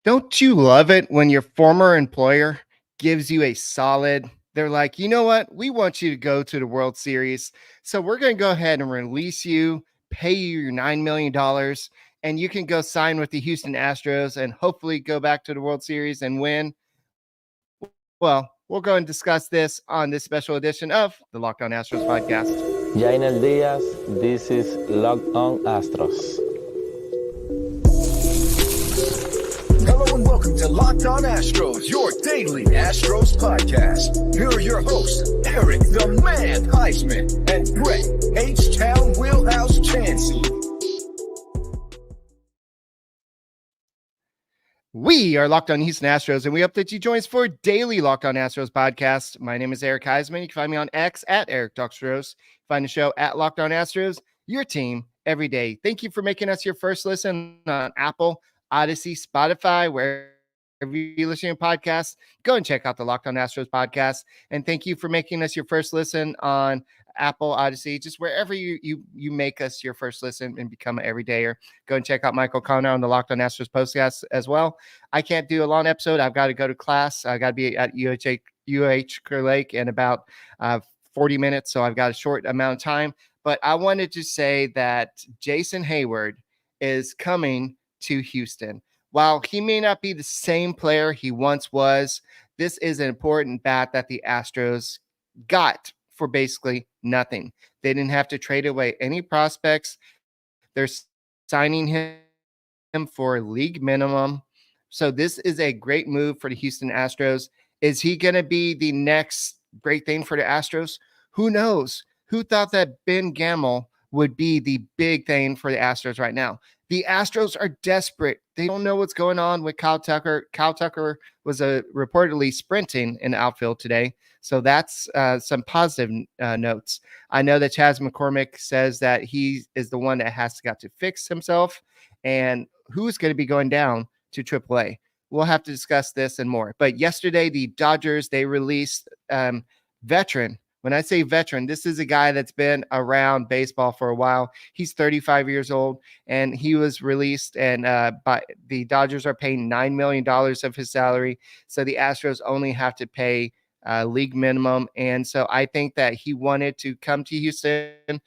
Don't you love it when your former employer gives you a solid, they're like, you know what? We want you to go to the World Series. So we're going to go ahead and release you, pay you your $9 million, and you can go sign with the Houston Astros and hopefully go back to the World Series and win. Well, we'll go and discuss this on this special edition of the Locked On Astros podcast. Jainel Diaz, this is Locked On Astros. Hello and welcome to Locked On Astros, your daily Astros podcast. Here are your hosts, Eric the Man Huysman and Brett H-Town Wheelhouse Chancey. We are Locked On Houston Astros, and we hope that you join us for daily Locked On Astros podcast. My name is Eric Huysman. You can find me on X at Eric Talkstros. Find the show at Locked On Astros, your team every day. Thank you for making us your first listen on Apple, Odyssey, Spotify, wherever you listen to podcasts. Go and check out the Locked On Astros podcast. And thank you for making us your first listen on Apple, Odyssey, just wherever you make us your first listen and become an everydayer. Go and check out Michael Connor on the Locked On Astros podcast as well. I can't do a long episode. I've got to go to class. I got to be at UH Clear Lake in about 40 minutes, so I've got a short amount of time. But I wanted to say that Jason Heyward is coming to Houston. While he may not be the same player he once was, this is an important bat that the Astros got for basically nothing. They didn't have to trade away any prospects. They're signing him for league minimum. So this is a great move for the Houston Astros. Is he going to be the next great thing for the Astros? Who knows? Who thought that Ben Gamel would be the big thing for the Astros right now? The Astros are desperate. They don't know what's going on with Kyle Tucker. Kyle Tucker was reportedly sprinting in the outfield today. So that's some positive notes. I know that Chas McCormick says that he is the one that has got to fix himself. And who's going to be going down to AAA? We'll have to discuss this and more. But yesterday, the Dodgers, they released veteran. When I say veteran, this is a guy that's been around baseball for a while. He's 35 years old, and he was released, and by the Dodgers are paying $9 million of his salary. So the Astros only have to pay league minimum. And so I think that he wanted to come to Houston.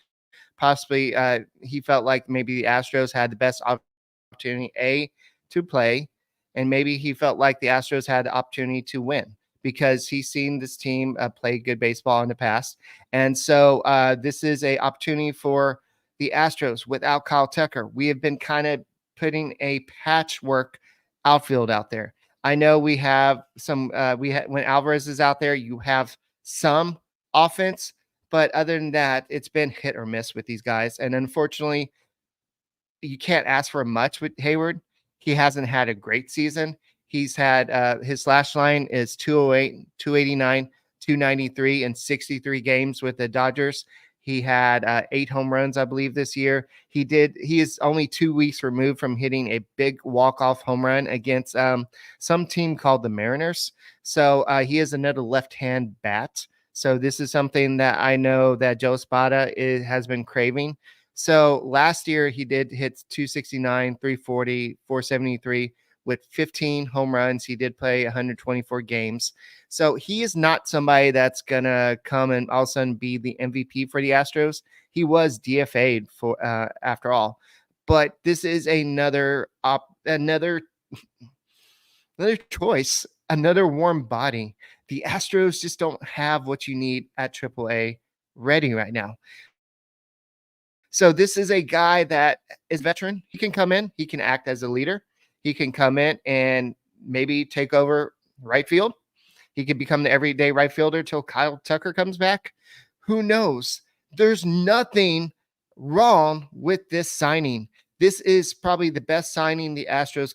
Possibly he felt like maybe the Astros had the best opportunity, to play, and maybe he felt like the Astros had the opportunity to win, because he's seen this team play good baseball in the past. And so this is an opportunity for the Astros without Kyle Tucker. We have been kind of putting a patchwork outfield out there. I know we have some, when Alvarez is out there, you have some offense, but other than that, it's been hit or miss with these guys. And unfortunately, you can't ask for much with Hayward. He hasn't had a great season. He's had his slash line is 208, 289, 293 in 63 games with the Dodgers. He had 8 home runs, I believe, this year. He is only 2 weeks removed from hitting a big walk-off home run against some team called the Mariners. So he is another left-hand bat. So this is something that I know that Joe Espada has been craving. So last year he did hit 269, 340, 473 with 15 home runs. He did play 124 games. So he is not somebody that's going to come and all of a sudden be the MVP for the Astros. He was DFA'd for after all. But this is another choice, another warm body. The Astros just don't have what you need at AAA ready right now. So this is a guy that is veteran. He can come in. He can act as a leader. He can come in and maybe take over right field. He could become the everyday right fielder till Kyle Tucker comes back. Who knows? There's nothing wrong with this signing. This is probably the best signing the Astros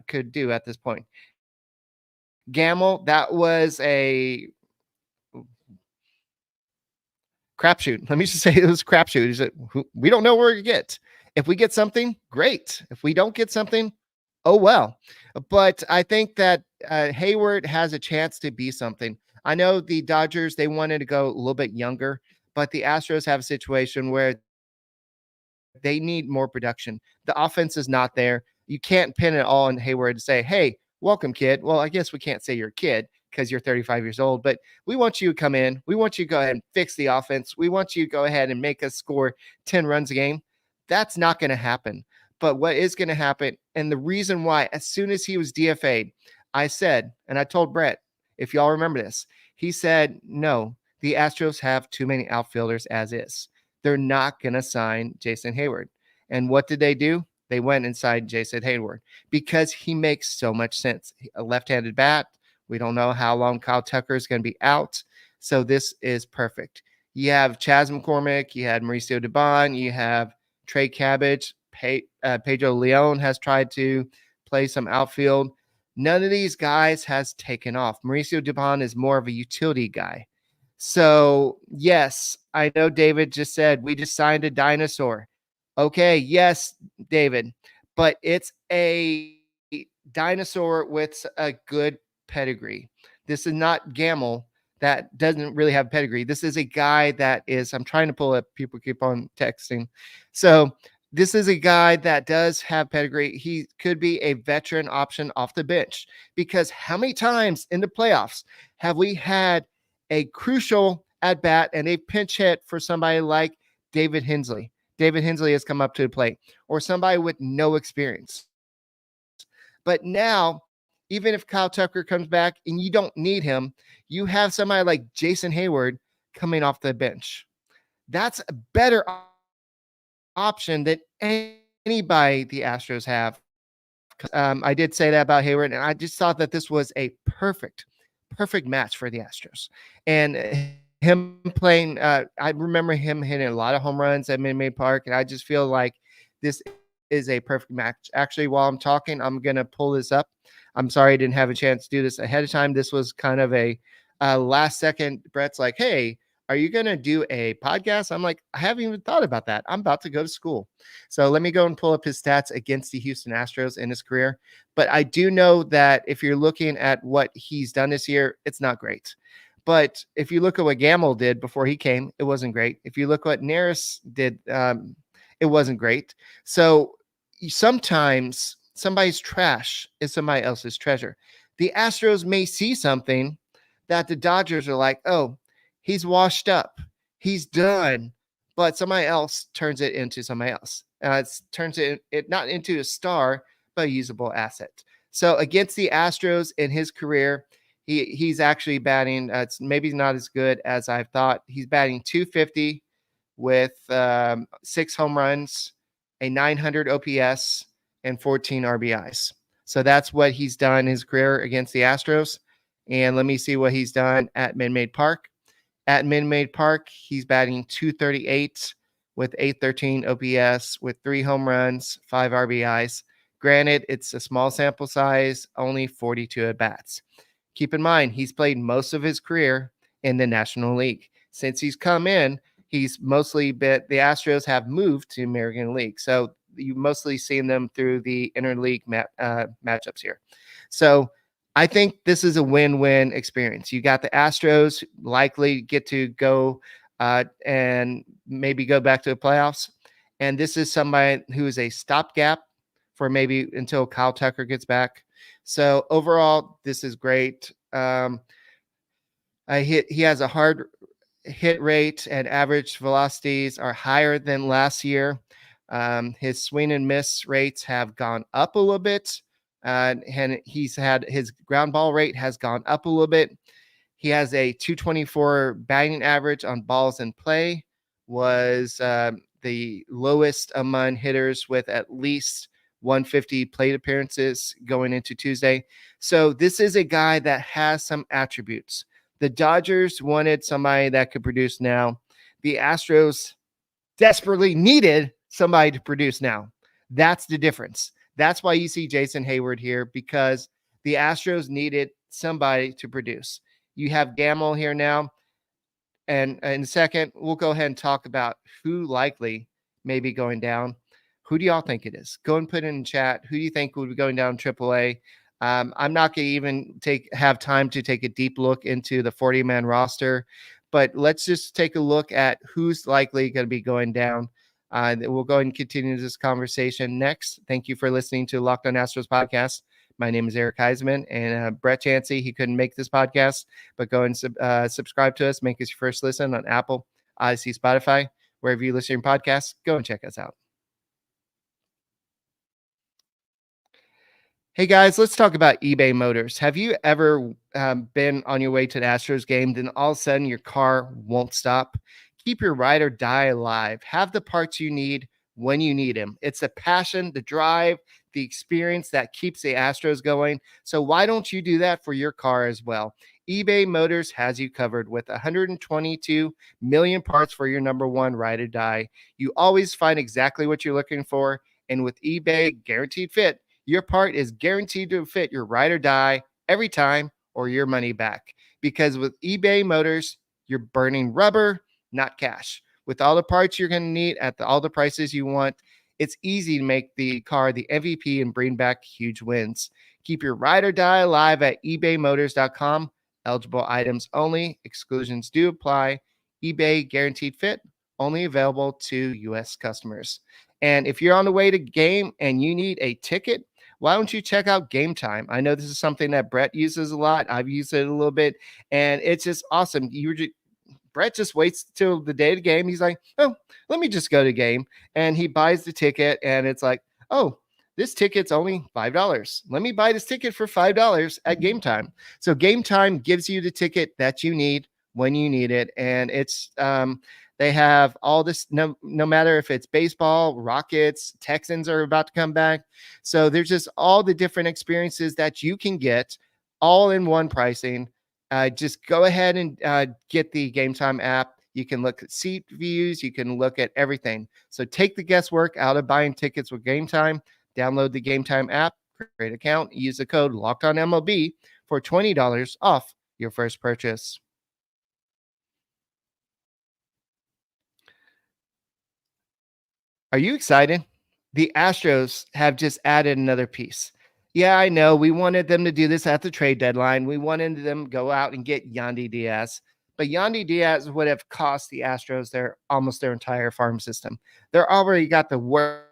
could do at this point. Gamel, that was a crapshoot. Let me just say it was crapshoot. We don't know where to get. If we get something, great. If we don't get something, oh well. But I think that Hayward has a chance to be something. I know the Dodgers, they wanted to go a little bit younger, but the Astros have a situation where they need more production. The offense is not there. You can't pin it all on Hayward to say, hey, welcome, kid. Well, I guess we can't say you're a kid because you're 35 years old, but we want you to come in. We want you to go ahead and fix the offense. We want you to go ahead and make us score 10 runs a game. That's not going to happen. But what is going to happen, and the reason why, as soon as he was DFA'd, I said, and I told Brett, if y'all remember this, he said, no, the Astros have too many outfielders as is. They're not going to sign Jason Heyward. And what did they do? They went and signed Jason Heyward because he makes so much sense. A left-handed bat. We don't know how long Kyle Tucker is going to be out. So this is perfect. You have Chas McCormick. You had Mauricio Dubon. You have Trey Cabbage. Pedro Leon has tried to play some outfield. None of these guys has taken off. Mauricio Dubon is more of a utility guy. So, yes, I know David just said we just signed a dinosaur. Okay, yes, David, but it's a dinosaur with a good pedigree. This is not Gamble that doesn't really have pedigree. This is a guy that is, I'm trying to pull up, people keep on texting. So this is a guy that does have pedigree. He could be a veteran option off the bench, because how many times in the playoffs have we had a crucial at bat and a pinch hit for somebody like David Hensley? David Hensley has come up to the plate, or somebody with no experience. But now, even if Kyle Tucker comes back and you don't need him, you have somebody like Jason Heyward coming off the bench. That's a better option than anybody the Astros have. I did say that about Hayward, and I just thought that this was a perfect match for the Astros. And him playing, I remember him hitting a lot of home runs at Minute Maid Park, and I just feel like this is a perfect match. Actually, while I'm talking, I'm going to pull this up. I'm sorry I didn't have a chance to do this ahead of time. This was kind of a last second. Brett's like, hey, are you going to do a podcast? I'm like, I haven't even thought about that. I'm about to go to school. So let me go and pull up his stats against the Houston Astros in his career. But I do know that if you're looking at what he's done this year, it's not great. But if you look at what Gamble did before he came, it wasn't great. If you look what Neris did, it wasn't great. So sometimes somebody's trash is somebody else's treasure. The Astros may see something that the Dodgers are like, oh, he's washed up, he's done, but somebody else turns it into somebody else. Turns it not into a star, but a usable asset. So against the Astros in his career, he's actually batting. It's maybe not as good as I thought. He's batting .250 with 6 home runs, a 900 OPS, and 14 RBIs. So that's what he's done in his career against the Astros. And let me see what he's done at Minute Maid Park. At Minute Maid Park, he's batting .238 with 813 OPS, with 3 home runs, 5 RBIs. Granted, it's a small sample size, only 42 at-bats. Keep in mind, he's played most of his career in the National League. Since he's come in, he's mostly been, the Astros have moved to American League. So you mostly seen them through the interleague matchups here. So I think this is a win-win experience. You got the Astros likely get to go and maybe go back to the playoffs. And this is somebody who is a stopgap for maybe until Kyle Tucker gets back. So overall, this is great. He has a hard hit rate, and average velocities are higher than last year. His swing and miss rates have gone up a little bit. And he's had his ground ball rate has gone up a little bit. He has a .224 batting average on balls in play, was the lowest among hitters with at least 150 plate appearances going into Tuesday. So this is a guy that has some attributes. The Dodgers wanted somebody that could produce now. The Astros desperately needed somebody to produce now. That's the difference. That's why you see Jason Heyward here, because the Astros needed somebody to produce. You have Gamble here now. And in a second, we'll go ahead and talk about who likely may be going down. Who do y'all think it is? Go and put it in chat. Who do you think will be going down AAA? I'm not going to even have time to take a deep look into the 40-man roster, but let's just take a look at who's likely going to be going down. We'll go ahead and continue this conversation next. Thank you for listening to Locked On Astros podcast. My name is Eric Huysman, and Brett Chancey, he couldn't make this podcast, but go and subscribe to us. Make us your first listen on Apple, Odyssey, Spotify, wherever you listen to your podcasts. Go and check us out. Hey guys, let's talk about eBay Motors. Have you ever been on your way to the Astros game, then all of a sudden your car won't stop? Keep your ride or die alive. Have the parts you need when you need them. It's the passion, the drive, the experience that keeps the Astros going. So why don't you do that for your car as well? eBay Motors has you covered with 122 million parts for your number one ride or die. You always find exactly what you're looking for. And with eBay Guaranteed Fit, your part is guaranteed to fit your ride or die every time or your money back. Because with eBay Motors, you're burning rubber, not cash. With all the parts you're going to need at all the prices you want, it's easy to make the car the MVP and bring back huge wins. Keep your ride or die alive at ebaymotors.com. Eligible items only. Exclusions do apply. eBay Guaranteed Fit, only available to U.S. customers. And if you're on the way to game and you need a ticket, why don't you check out Game Time? I know this is something that Brett uses a lot. I've used it a little bit, and it's just awesome. Brett just waits till the day of the game. He's like, oh, let me just go to game. And he buys the ticket, and it's like, oh, this ticket's only $5. Let me buy this ticket for $5 at Game Time. So Game Time gives you the ticket that you need when you need it. And it's they have all this, no matter if it's baseball, Rockets, Texans are about to come back. So there's just all the different experiences that you can get all in one pricing. Just go ahead and get the Game Time app. You can look at seat views. You can look at everything. So take the guesswork out of buying tickets with Game Time. Download the Game Time app, create an account, use the code LOCKEDONMLB for $20 off your first purchase. Are you excited? The Astros have just added another piece. Yeah, I know. We wanted them to do this at the trade deadline. We wanted them to go out and get Yandy Diaz. But Yandy Diaz would have cost the Astros almost their entire farm system. They're already got the worst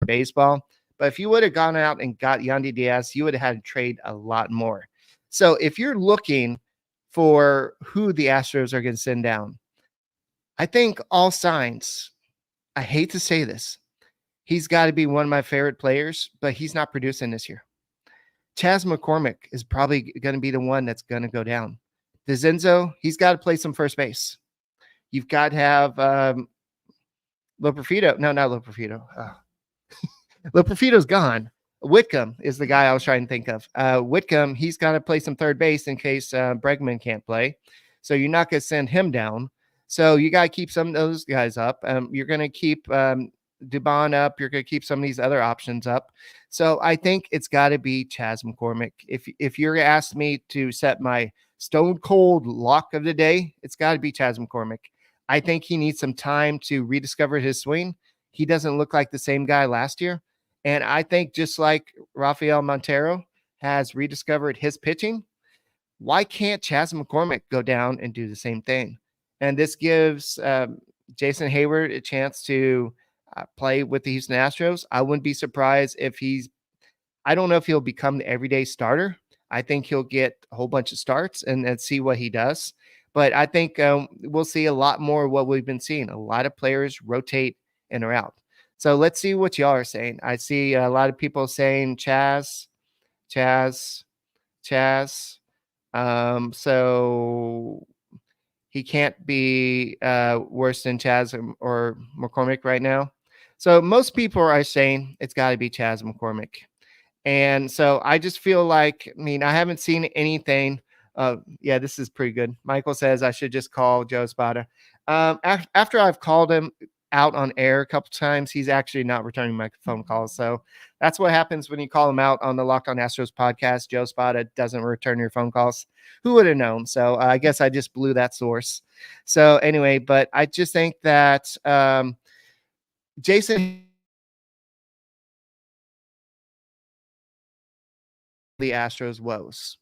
baseball. But if you would have gone out and got Yandy Diaz, you would have had to trade a lot more. So if you're looking for who the Astros are going to send down, I think all signs, I hate to say this, he's got to be one of my favorite players, but he's not producing this year. Chas McCormick is probably going to be the one that's going to go down. DeZenzo, he's got to play some first base. You've got to have Loperfido. No, not Loperfido. Loperfido's gone. Whitcomb is the guy I was trying to think of. Whitcomb, he's got to play some third base in case Bregman can't play. So you're not going to send him down. So you got to keep some of those guys up. You're going to keep Dubon up. You're going to keep some of these other options up. So I think it's got to be Chas McCormick. If you're asked me to set my stone cold lock of the day, it's got to be Chas McCormick. I think he needs some time to rediscover his swing. He doesn't look like the same guy last year. And I think just like Rafael Montero has rediscovered his pitching, why can't Chas McCormick go down and do the same thing? And this gives Jason Heyward a chance to play with the Houston Astros. I wouldn't be surprised if I don't know if he'll become the everyday starter. I think he'll get a whole bunch of starts and see what he does. But I think we'll see a lot more of what we've been seeing. A lot of players rotate in or out. So let's see what y'all are saying. I see a lot of people saying Chas. So he can't be worse than Chas or McCormick right now. So most people are saying it's got to be Chas McCormick. And so I just feel like, I haven't seen anything. Yeah, this is pretty good. Michael says I should just call Joe Spada. After I've called him out on air a couple times, he's actually not returning my phone calls. So that's what happens when you call him out on the Locked On Astros podcast. Joe Spada doesn't return your phone calls. Who would have known? So I guess I just blew that source. So anyway, but I just think that Jason, the Astros woes.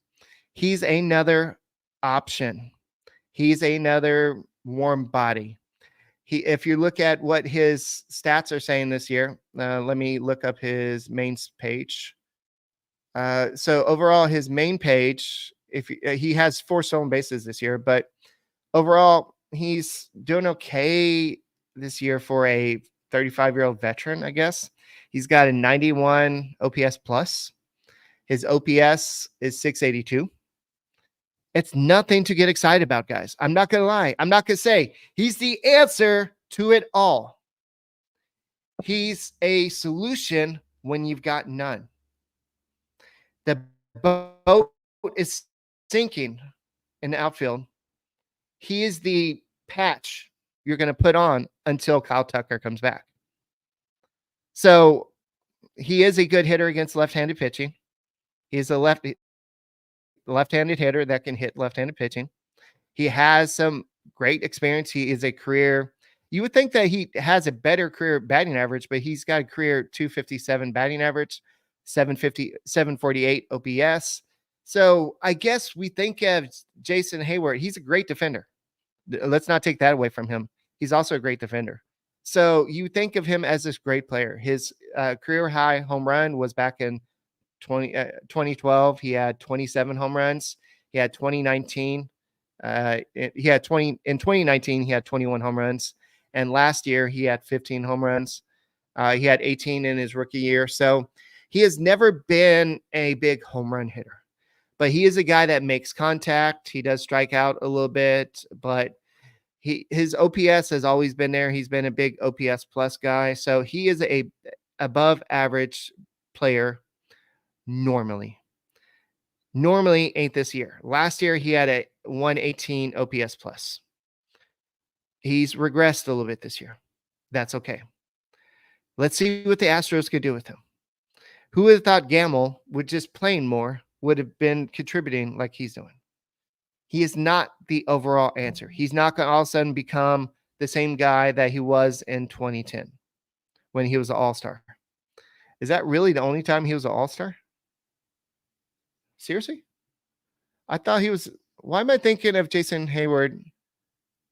He's another option. He's another warm body. If you look at what his stats are saying this year, let me look up his main page. So overall, his main page, if he has 4 stolen bases this year, but overall, he's doing okay this year for a 35-year-old veteran, I guess. He's got a 91 OPS plus. His OPS is 682. It's nothing to get excited about, guys. I'm not going to lie. I'm not going to say he's the answer to it all. He's a solution when you've got none. The boat is sinking in the outfield. He is the patch you're going to put on until Kyle Tucker comes back. So he is a good hitter against left-handed pitching. He's a left-handed hitter that can hit left-handed pitching. He has some great experience. He is a career. You would think that he has a better career batting average, but he's got a career 257 batting average, 748 OPS. So I guess we think of Jason Heyward. He's a great defender. Let's not take that away from him. He's also a great defender. So you think of him as this great player. His career high home run was back in 2012. He had 27 home runs. He had 2019. In 2019, he had 21 home runs. And last year, he had 15 home runs. He had 18 in his rookie year. So he has never been a big home run hitter. But he is a guy that makes contact. He does strike out a little bit, but his OPS has always been there. He's been a big OPS plus guy. So he is a above average player normally. Normally ain't this year. Last year, he had a 118 OPS plus. He's regressed a little bit this year. That's okay. Let's see what the Astros could do with him. Who would have thought Gamble, with just playing more, would have been contributing like he's doing? He is not the overall answer. He's not going to all of a sudden become the same guy that he was in 2010 when he was an all-star. Is that really the only time he was an all-star? Seriously? I thought he was. Why am I thinking of Jason Heyward?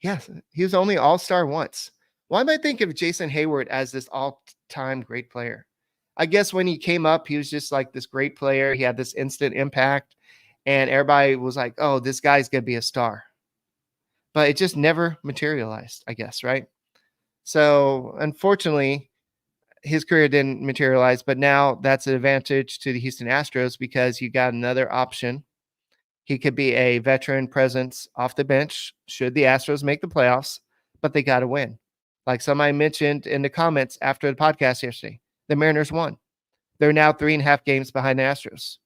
Yes, he was only all-star once. Why am I thinking of Jason Heyward as this all-time great player? I guess when he came up, he was just like this great player. He had this instant impact, and everybody was like, oh, this guy's going to be a star. But it just never materialized, I guess, right? So, unfortunately, his career didn't materialize, but now that's an advantage to the Houston Astros because you got another option. He could be a veteran presence off the bench should the Astros make the playoffs, but they got to win. Like somebody mentioned in the comments after the podcast yesterday, the Mariners won. They're now 3.5 games behind the Astros.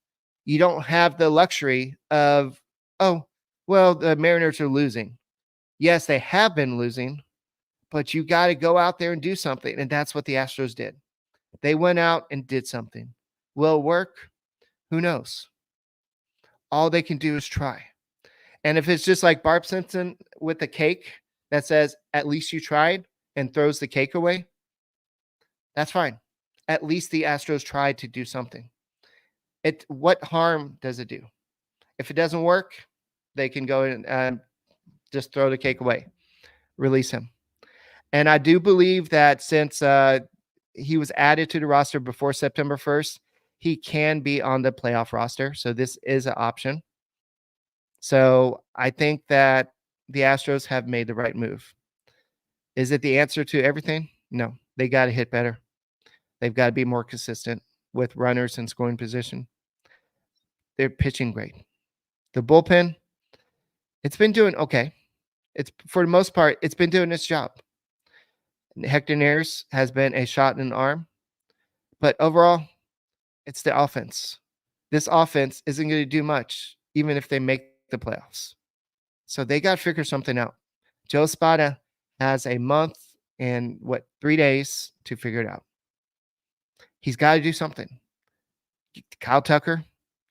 You don't have the luxury of, oh, well, the Mariners are losing. Yes, they have been losing, but you got to go out there and do something. And that's what the Astros did. They went out and did something. Will it work? Who knows? All they can do is try. And if it's just like Barb Simpson with the cake that says, at least you tried, and throws the cake away, that's fine. At least the Astros tried to do something. What harm does it do? If it doesn't work, they can go and just throw the cake away. Release him. And I do believe that since he was added to the roster before September 1st, he can be on the playoff roster. So this is an option. So I think that the Astros have made the right move. Is it the answer to everything? No. They got to hit better. They've got to be more consistent with runners in scoring position. They're pitching great. The bullpen, it's been doing okay. It's for the most part, it's been doing its job. Hector Neris has been a shot in the arm, but overall, it's the offense. This offense isn't going to do much, even if they make the playoffs. So they got to figure something out. Joe Espada has a month and 3 days to figure it out. He's got to do something. Kyle Tucker,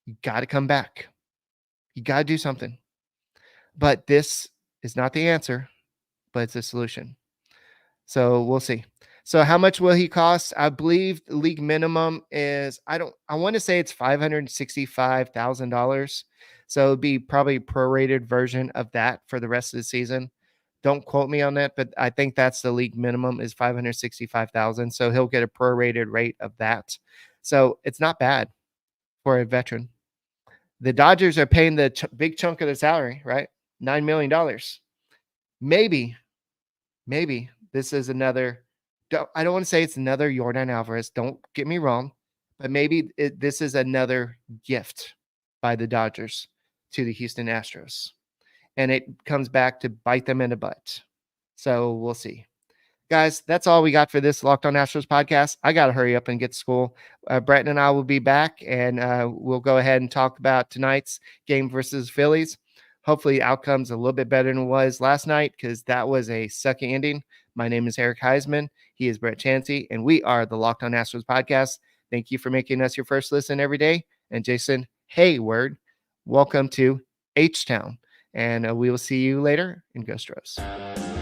you got to come back. You got to do something. But this is not the answer, but it's a solution. So we'll see. So how much will he cost? I believe the league minimum is, I want to say it's $565,000. So it'd be probably a prorated version of that for the rest of the season. Don't quote me on that, but I think that's the league minimum is $565,000. So he'll get a prorated rate of that. So it's not bad for a veteran. The Dodgers are paying the big chunk of the salary, right? $9 million. Maybe this is another. I don't want to say it's another Yordan Alvarez. Don't get me wrong, but maybe this is another gift by the Dodgers to the Houston Astros, and it comes back to bite them in the butt. So we'll see. Guys, that's all we got for this Locked On Astros podcast. I got to hurry up and get to school. Brett and I will be back, and we'll go ahead and talk about tonight's game versus Phillies. Hopefully, the outcome's a little bit better than it was last night because that was a sucky ending. My name is Eric Huysman. He is Brett Chancey, and we are the Locked On Astros podcast. Thank you for making us your first listen every day. And Jason Heyward, welcome to H-Town. And we will see you later in Go Astros.